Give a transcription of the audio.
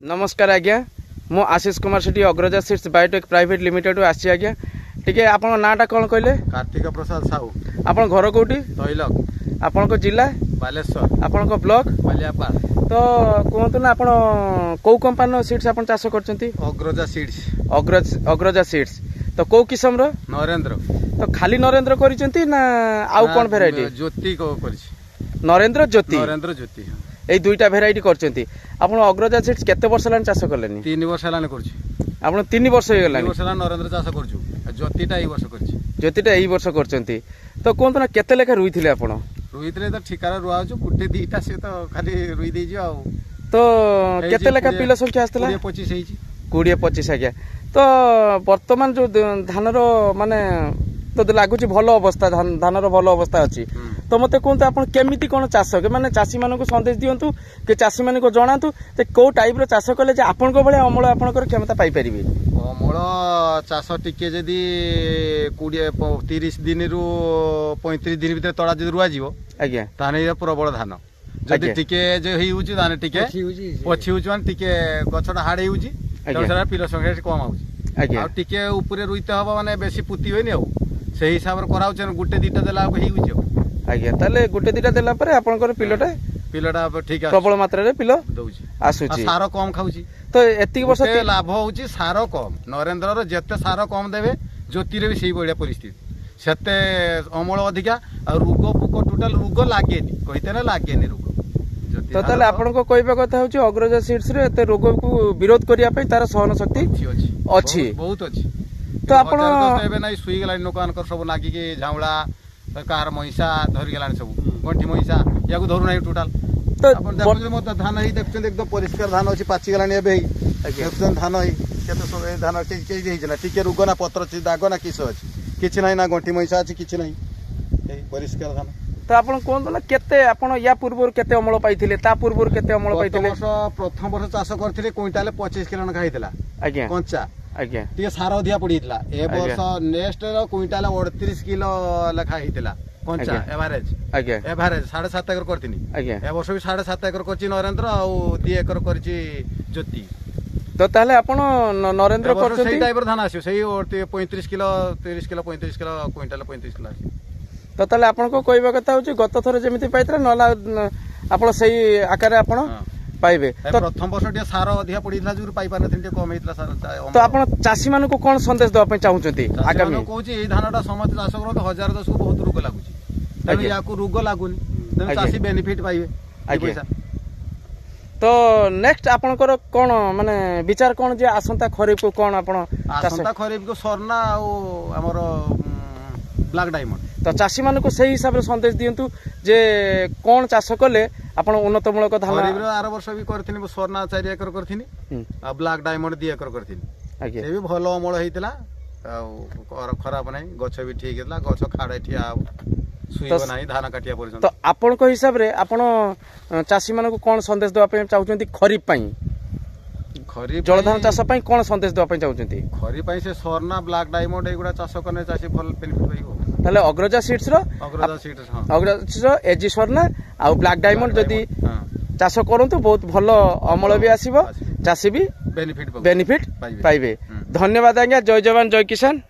नमस्कार आज्ञा मु आशीष कुमार सेठी अग्रजा सीड्स बायोटेक प्राइवेट लिमिटेड आसी आज्ञा टिके आपन नाटा कौन कहले कार्तिक प्रसाद साहू आपन घर कोठी तैलक आपन जिला बालेश्वर आपन ब्लॉक बालियापाल तो कहतु ना आपन कौ कंपनी सीड्स आपन चाष करचंती अग्रजा सीड्स अग्रजा सीड्स तो कौ किस्म रो नरेंद्र तो खाली नरेंद्र करिसंती ना आउ कोन वेराइटी ज्योति को करछि नरेंद्र ज्योति ए दुईटा भेराइटी करचंती आपण अग्रजा सीड्स केते वर्ष लान चाष करलेनी 3 वर्ष लान करछि आपण 3 वर्ष हो गेलानी 3 वर्ष लान नरेंद्र चाष करछु ज्योतिटा एई वर्ष करछि ज्योतिटा एई वर्ष करचंती तो कोन ना केते लेखा रुइथिले आपण रुइथिले तो ठिकारा रुआजु गुटे दीटा से तो खाली रुइ देजि आ तो केते लेखा पिलो संख्या आस्तला 20-25 हेछि 20-25 आज्ञा तो वर्तमान जो धानर माने तो लागुची भलो अवस्था धानर भलो अवस्था अछि तो मते कोनते आपण केमिति कोन चाष के माने चासी मानको को संदेश दियंतु के चासी मानको जणांतु ते को टाइप रो चाष कले जे आपण को बळे अमल आपण कर क्षमता पाई परिबे अमल चाष टिके जदी 20-30 दिन रु 35 दिन भीतर तळा जदी रुआ जीवो आज्ञा ताने प्रबल धान जदी टिके जे हेइ होची ताने टिके पछि होची माने टिके गछडा हाडे होची गछडा पिलो संख्या कम होची आज्ञा आ टिके ऊपरे रुइते हबो माने बेसी पुती होइनी आ सेही हिसाब रे कराउछन गुटे दीटा देला हेइ होची आज्ञा ताले गुटे दीटा देला परे आपनकर पिलोटा ठीक प्रबल मात्रा रे पिलो दउची आसुची सारो कम खाउची तो एतिक वर्ष लाभ होची सारो कम नरेंद्र रो जते सारो कम देबे ज्योति रे भी सेही बढ़िया परिस्थिति सेते अमल अधिका आ रोग पोक टोटल रोग लागेनी कहिते ना लागेनी रोग तो ताले आपन को कहबे कथा होची अग्रजा सीड्स रे एते रोग को विरोध करिया पई तार सहन शक्ति अछि बहुत अछि तो आपन एबे नै सुई गेलानी लोकान कर सब लागी के झावळा कार महिषा धरि गेलानी सब गंठी महिषा याकू धरु नै टोटल तो अपन देखो मत धान ही देखछन एकदम परिष्कार धान अछि पाची गेलानी एबे देखछन धान ही केते सब ए धान के देइजना टिके रोग ना पत्र छि दाग ना किछ अछि किछ नै ना गंठी महिषा अछि किछ नै ए परिष्कार धान तो आपन कोन ना केते आपन या पूर्व केते अमल पाइथिले ता पूर्व केते अमल पाइथिले प्रथम वर्ष चाष करथिले क्विंटाल 25 किलो न खाइथिला आज्ञा कंचा आज्ञा टिके सार अधिया पडिथिला ए वर्ष नेक्स्ट रो क्विंटाल 38 किलो लखा हिथिला कंचा एवरेज आज्ञा एवरेज 7.5 एकर करथिनी आज्ञा ए वर्ष भी 7.5 एकर करछि नरेंद्र आ 2 एकर करछि ज्योति तो ताले आपण नरेंद्र करछथि सेही टाइप धान आसी सेही 35 kilo 30 kilo 35 kilo quintal 35 kilo आसी तो ताले आपण को कहबा कथा होची गत थरे जेमिति पाइतरा नला आपण सही आकार आपण पाइबे तो प्रथम वर्ष टे सार अधिया पडिथला जुर पाइ पार नथिन टे कम हेतला सार तो आपण चासी मानको को कोन संदेश दवा पे चाहुचंती आगामी कहूची ए धानटा समस्त चाष करो तो 1010 को बहुत रोग लागुची तबे याकू रोग लागुनी तबे चासी बेनिफिट पाइबे पैसा तो नेक्स्ट आपनकर कोन माने विचार कोन जे आसंता खरीफ को कोन आपण आसंता खरीफ को सरना आ हमर ब्लैक डायमंड तो चासी मानको सही हिसाब रे संदेश दियंतु जे कोन चाष कले आपण उन्नतमूलक धान खरीफ रो आर वर्ष भी करथिनी सरना 4 एकर करथिनी आ ब्लैक डायमंड 2 एकर करथिनी आगे से भी भलो अमल हेतिला आ खराब नै गछ भी ठीक हेतला गछ खाडे ठिया सुइबो नै धान काटिया पर्यंत तो आपण को हिसाब रे आपण चासी मानको कोन संदेश दवा पे चाहुचंती खरीफ पई खरीफ जलधान चाष पई कोन संदेश दवा पे चाहुचंती खरीफ पई से सरना ब्लैक डायमंड एगुडा चाष करने चासी भल बेनिफिट पाइबो ताले अग्रजा सीड्स रो एजी सरना आ ब्लैक डायमंड जदी चाष करंतु बहुत भलो अमल भी आसीबो चासी भी बेनिफिट पाइबे धन्यवाद आज्ञा जय जवान जय किसान।